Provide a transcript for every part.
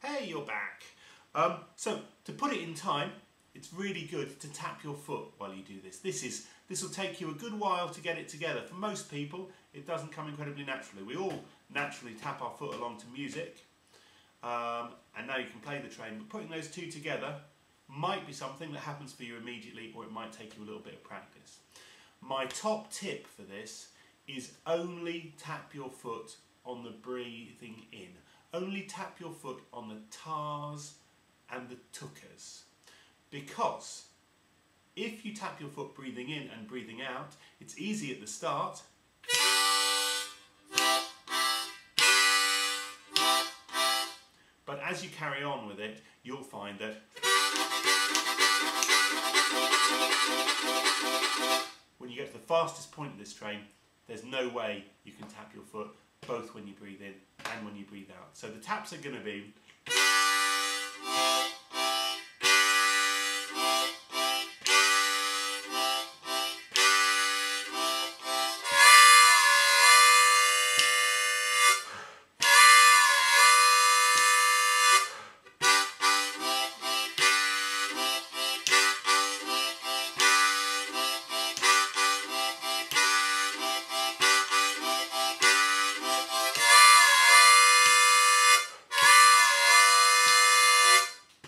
Hey, you're back. So to put it in time, it's really good to tap your foot while you do this. This will take you a good while to get it together. For most people, it doesn't come incredibly naturally. We all naturally tap our foot along to music, and now you can play the train. But putting those two together might be something that happens for you immediately, or it might take you a little bit of practice. My top tip for this is only tap your foot on the breathing in. Only tap your foot on the tars and the tukas. Because if you tap your foot breathing in and breathing out, it's easy at the start. But as you carry on with it, you'll find that when you get to the fastest point of this train, there's no way you can tap your foot both when you breathe in and when you breathe out. So the taps are going to be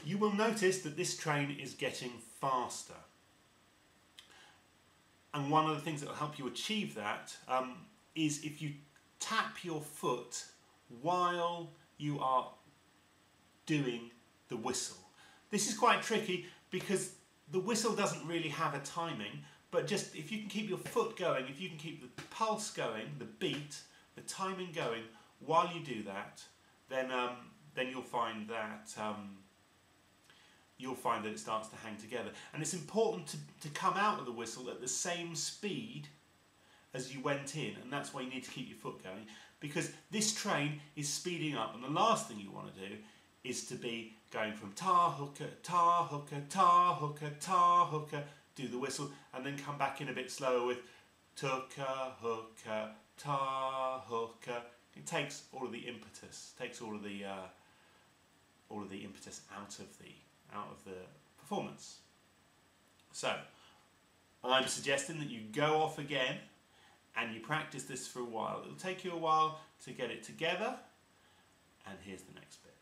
you will notice that this train is getting faster. And one of the things that will help you achieve that is if you tap your foot while you are doing the whistle. This is quite tricky because the whistle doesn't really have a timing, but just if you can keep your foot going, if you can keep the pulse going, the beat, the timing going while you do that, then you'll find that it starts to hang together. And it's important to come out of the whistle at the same speed as you went in, and that's why you need to keep your foot going, because this train is speeding up, and the last thing you want to do is to be going from tar hooker, tar hooker, tar hooker, tar hooker, do the whistle, and then come back in a bit slower with tucker, hooker, tar hooker. It takes all of the impetus, takes all of the impetus out of the performance. So I'm suggesting that you go off again and you practice this for a while. It'll take you a while to get it together, and here's the next bit.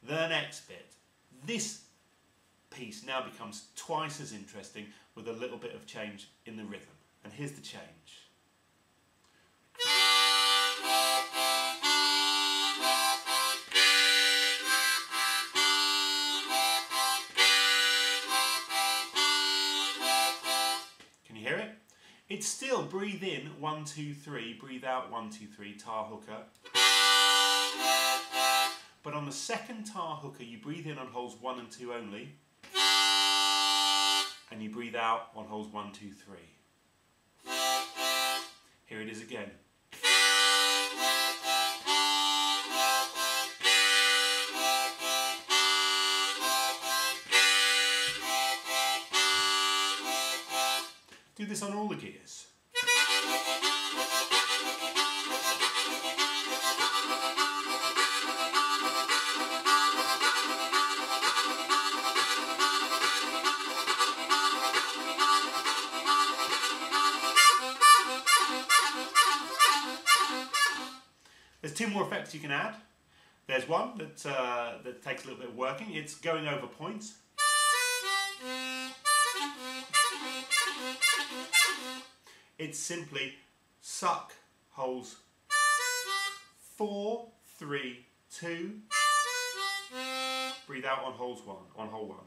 The next bit. This piece now becomes twice as interesting with a little bit of change in the rhythm. And here's the change. It's still breathe in 1, 2, 3, breathe out 1, 2, 3, tar hooker. But on the second tar hooker, you breathe in on holes 1 and 2 only, and you breathe out on holes 1, 2, 3. Here it is again. Do this on all the gears. There's two more effects you can add. There's one that takes a little bit of working. It's going over points. It's simply suck holes 4, 3, 2. Breathe out on holes 1, on hole 1.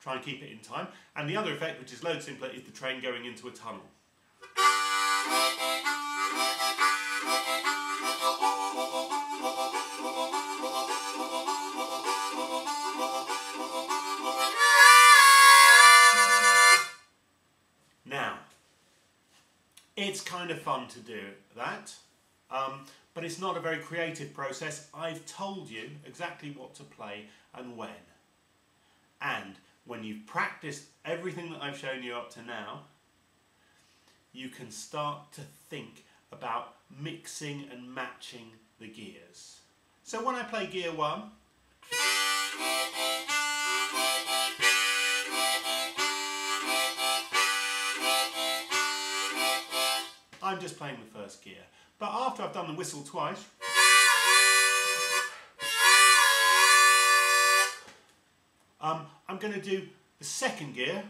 Try and keep it in time. And the other effect, which is loads simpler, is the train going into a tunnel. Now, it's kind of fun to do that, but it's not a very creative process. I've told you exactly what to play and when. And when you've practiced everything that I've shown you up to now, you can start to think about mixing and matching the gears. So when I play gear 1, I'm just playing the first gear. But after I've done the whistle twice, I'm going to do the second gear,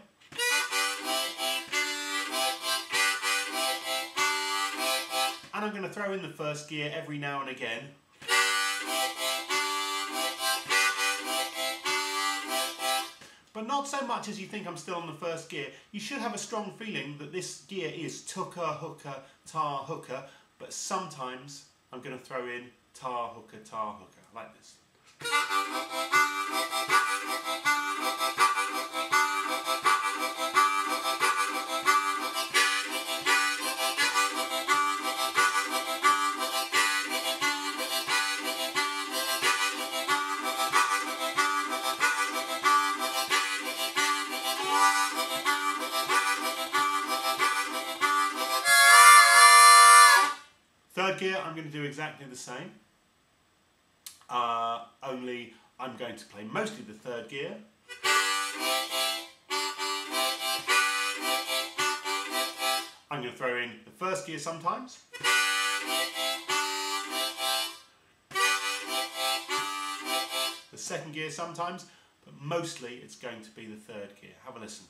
and I'm going to throw in the first gear every now and again. But not so much as you think I'm still on the first gear. You should have a strong feeling that this gear is tucker, hooker, tar, hooker, but sometimes I'm going to throw in tar, hooker, like this. Third gear, I'm going to do exactly the same, only I'm going to play mostly the third gear. I'm going to throw in the first gear sometimes. The second gear sometimes, but mostly it's going to be the third gear. Have a listen.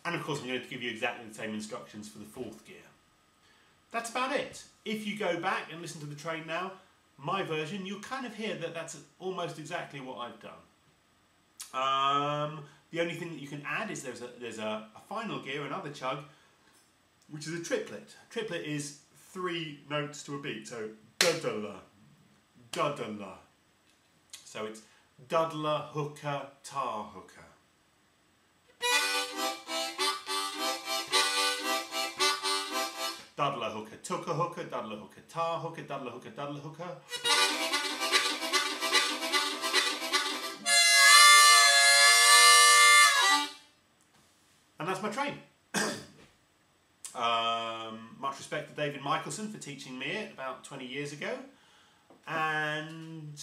And of course I'm going to give you exactly the same instructions for the fourth gear. That's about it. If you go back and listen to the train now, my version, you'll kind of hear that that's almost exactly what I've done. The only thing that you can add is there's a final gear, another chug, which is a triplet. Triplet is 3 notes to a beat, so da-da-la, da-da-la. So it's dudla, hooker, tar, hooker. Dudla hooker, tucker hooker, dudla hooker, tar hooker, dudla hooker, dudla hooker. And that's my train. Much respect to David Michelson for teaching me it about 20 years ago. And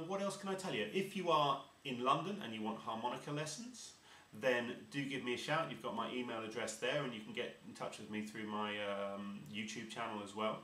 what else can I tell you? If you are in London and you want harmonica lessons, then do give me a shout. You've got my email address there, and you can get in touch with me through my YouTube channel as well.